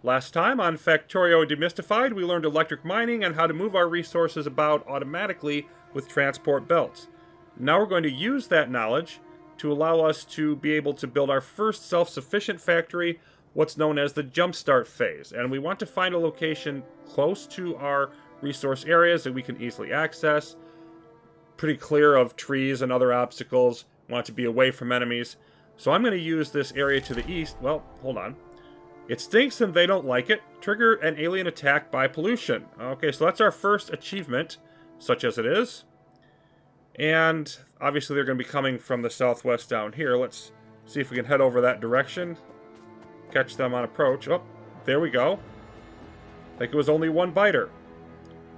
Last time on Factorio Demystified, we learned electric mining and how to move our resources about automatically with transport belts. Now we're going to use that knowledge to allow us to be able to build our first self-sufficient factory, what's known as the jumpstart phase. And we want to find a location close to our resource areas that we can easily access, pretty clear of trees and other obstacles, want to be away from enemies. So I'm going to use this area to the east. Well, hold on. It stinks and they don't like it. Trigger an alien attack by pollution. Okay, so that's our first achievement, such as it is. And obviously they're going to be coming from the southwest down here. Let's see if we can head over that direction. Catch them on approach. Oh, there we go. I think it was only one biter.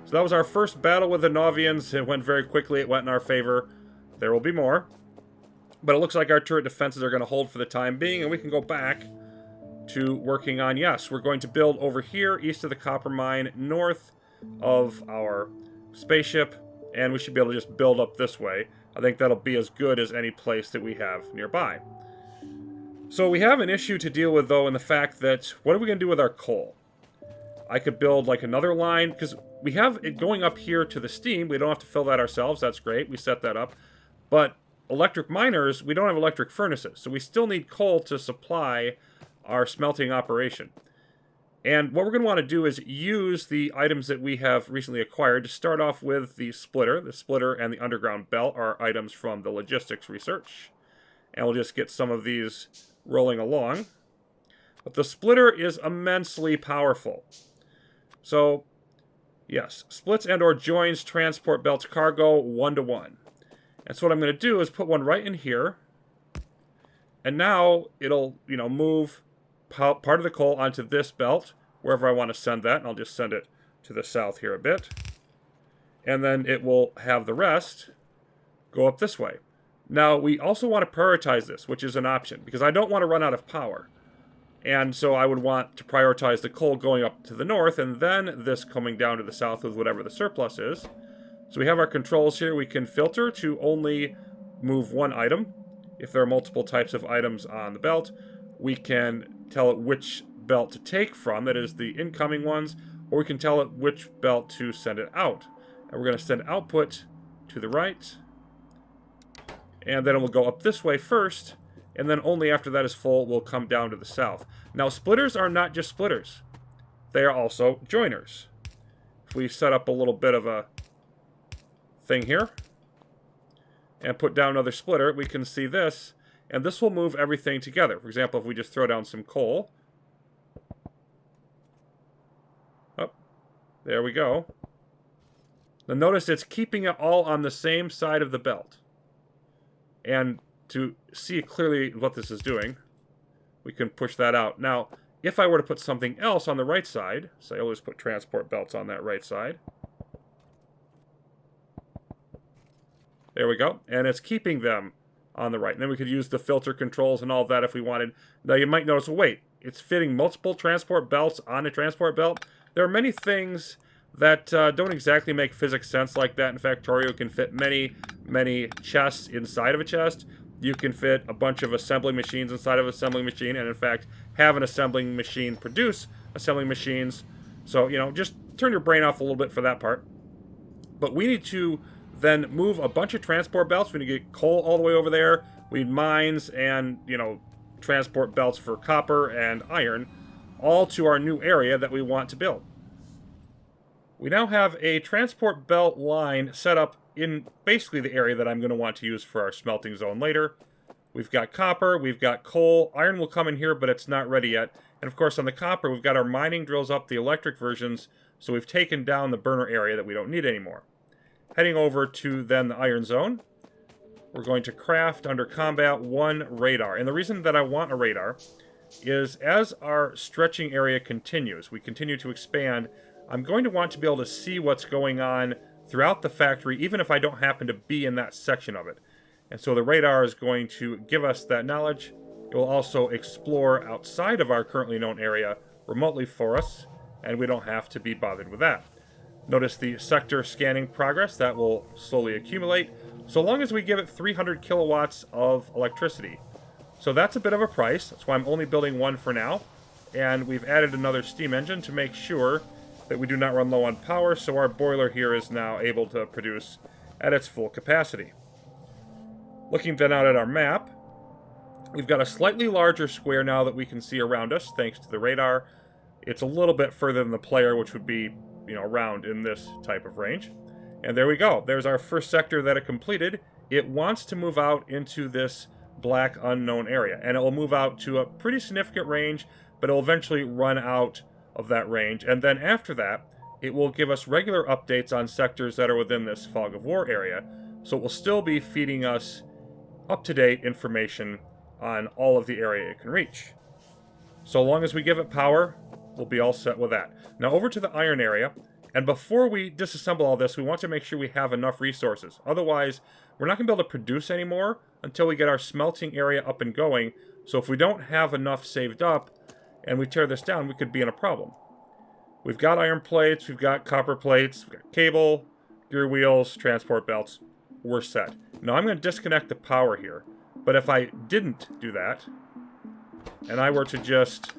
So that was our first battle with the Novians. It went very quickly. It went in our favor. There will be more. But it looks like our turret defenses are going to hold for the time being, and we can go back to working on, yes, we're going to build over here, east of the copper mine, north of our spaceship, and we should be able to just build up this way. I think that'll be as good as any place that we have nearby. So we have an issue to deal with, though, in the fact that, what are we going to do with our coal? I could build, like, another line, because we have it going up here to the steam. We don't have to fill that ourselves. That's great. We set that up. But electric miners, we don't have electric furnaces, so we still need coal to supply our smelting operation. And what we're going to want to do is use the items that we have recently acquired to start off with the splitter. The splitter and the underground belt are items from the logistics research. And we'll just get some of these rolling along. But the splitter is immensely powerful. So, yes, splits and or joins transport belts cargo 1-to-1. And so what I'm going to do is put one right in here. And now it'll, move part of the coal onto this belt, wherever I want to send that. And I'll just send it to the south here a bit. And then it will have the rest go up this way. Now, we also want to prioritize this, which is an option, because I don't want to run out of power. And so I would want to prioritize the coal going up to the north, and then this coming down to the south with whatever the surplus is. So we have our controls here. We can filter to only move one item. If there are multiple types of items on the belt, we can tell it which belt to take from, that is the incoming ones, or we can tell it which belt to send it out. And we're going to send output to the right, and then it will go up this way first, and then only after that is full will come down to the south. Now, splitters are not just splitters. They are also joiners. If we set up a little bit of a thing here, and put down another splitter, we can see this, and this will move everything together. For example, if we just throw down some coal. Oh, there we go. Now notice it's keeping it all on the same side of the belt. And to see clearly what this is doing, we can push that out. Now, if I were to put something else on the right side, say I'll just put transport belts on that right side. There we go. And it's keeping them on the right. And then we could use the filter controls and all of that if we wanted. Now you might notice, wait, it's fitting multiple transport belts on a transport belt. There are many things that don't exactly make physics sense like that. In fact, Factorio can fit many chests inside of a chest. You can fit a bunch of assembly machines inside of an assembling machine, and in fact, have an assembling machine produce assembling machines. So, just turn your brain off a little bit for that part. But we need to then move a bunch of transport belts. We need to get coal all the way over there. We need mines and, transport belts for copper and iron, all to our new area that we want to build. We now have a transport belt line set up in basically the area that I'm going to want to use for our smelting zone later. We've got copper, we've got coal. Iron will come in here, but it's not ready yet. And of course on the copper, we've got our mining drills up, the electric versions, so we've taken down the burner area that we don't need anymore. Heading over to then the iron zone, we're going to craft under combat one radar. And the reason that I want a radar is as our stretching area continues, we continue to expand, I'm going to want to be able to see what's going on throughout the factory, even if I don't happen to be in that section of it. And so the radar is going to give us that knowledge. It will also explore outside of our currently known area remotely for us, and we don't have to be bothered with that. Notice the sector scanning progress. That will slowly accumulate, so long as we give it 300 kilowatts of electricity. So that's a bit of a price. That's why I'm only building one for now. and we've added another steam engine to make sure that we do not run low on power, so our boiler here is now able to produce at its full capacity. Looking then out at our map, we've got a slightly larger square now that we can see around us, thanks to the radar. It's a little bit further than the player, which would be, around in this type of range. And there we go. There's our first sector that it completed. It wants to move out into this black unknown area, and it will move out to a pretty significant range, but it will eventually run out of that range. And then after that, it will give us regular updates on sectors that are within this fog of war area. So it will still be feeding us up-to-date information on all of the area it can reach. So long as we give it power, we'll be all set with that. Now over to the iron area, and before we disassemble all this, we want to make sure we have enough resources. Otherwise, we're not going to be able to produce anymore until we get our smelting area up and going. So if we don't have enough saved up, and we tear this down, we could be in a problem. We've got iron plates, we've got copper plates, we've got cable, gear wheels, transport belts. We're set. Now I'm going to disconnect the power here. But if I didn't do that, and I were to just,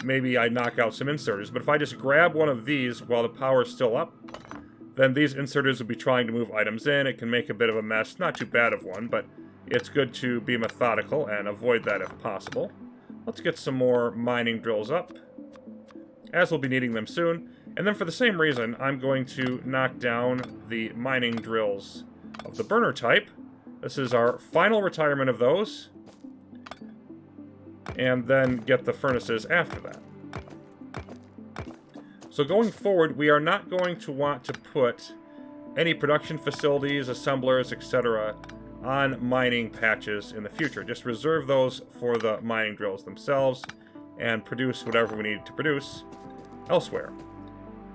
maybe I knock out some inserters, but if I just grab one of these while the power is still up, then these inserters would be trying to move items in. It can make a bit of a mess. Not too bad of one, but it's good to be methodical and avoid that if possible. Let's get some more mining drills up, as we'll be needing them soon. And then for the same reason, I'm going to knock down the mining drills of the burner type. This is our final retirement of those. And then get the furnaces after that. So going forward, we are not going to want to put any production facilities, assemblers, etc. on mining patches in the future. Just reserve those for the mining drills themselves and produce whatever we need to produce elsewhere.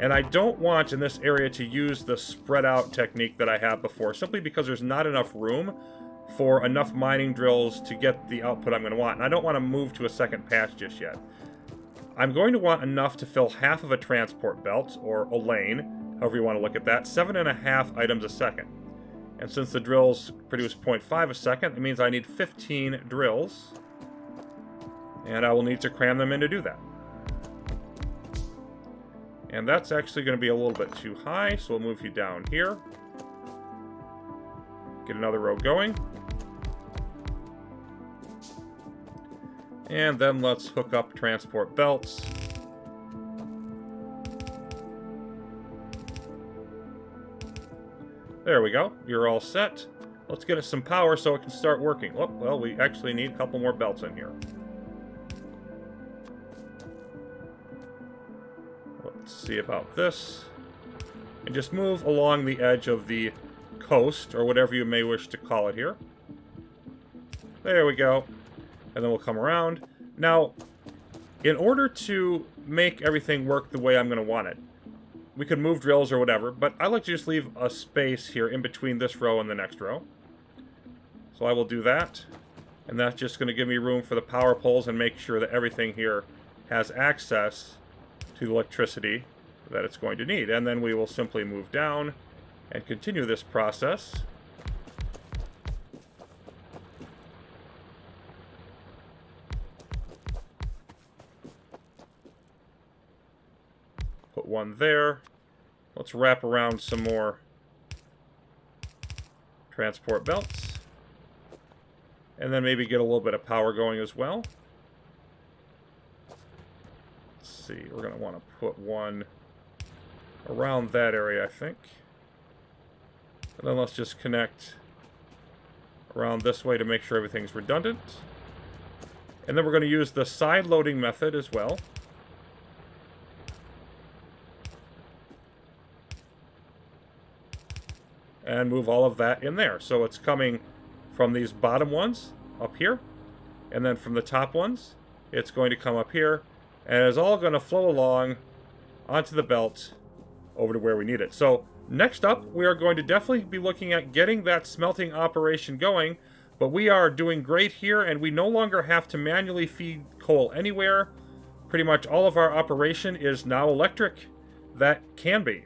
And I don't want in this area to use the spread out technique that I have before, simply because there's not enough room for enough mining drills to get the output I'm going to want. And I don't want to move to a second patch just yet. I'm going to want enough to fill half of a transport belt, or a lane, however you want to look at that, 7.5 items a second. And since the drills produce 0.5 a second, it means I need 15 drills. And I will need to cram them in to do that. And that's actually going to be a little bit too high, so we'll move you down here. Get another row going. And then let's hook up transport belts. There we go. You're all set. Let's get us some power so it can start working. Oh, well, we actually need a couple more belts in here. Let's see about this. And just move along the edge of the coast, or whatever you may wish to call it here. There we go. And then we'll come around. Now, in order to make everything work the way I'm going to want it, we could move drills or whatever, but I like to just leave a space here in between this row and the next row. So I will do that. And that's just going to give me room for the power poles and make sure that everything here has access to the electricity that it's going to need. And then we will simply move down and continue this process. Put one there. Let's wrap around some more transport belts. And then maybe get a little bit of power going as well. Let's see, we're going to want to put one around that area, I think. And then let's just connect around this way to make sure everything's redundant. And then we're going to use the side loading method as well. And move all of that in there. So it's coming from these bottom ones up here. And then from the top ones, it's going to come up here. And it's all going to flow along onto the belt over to where we need it. So next up, we are going to definitely be looking at getting that smelting operation going. But we are doing great here, and we no longer have to manually feed coal anywhere. Pretty much all of our operation is now electric. That can be.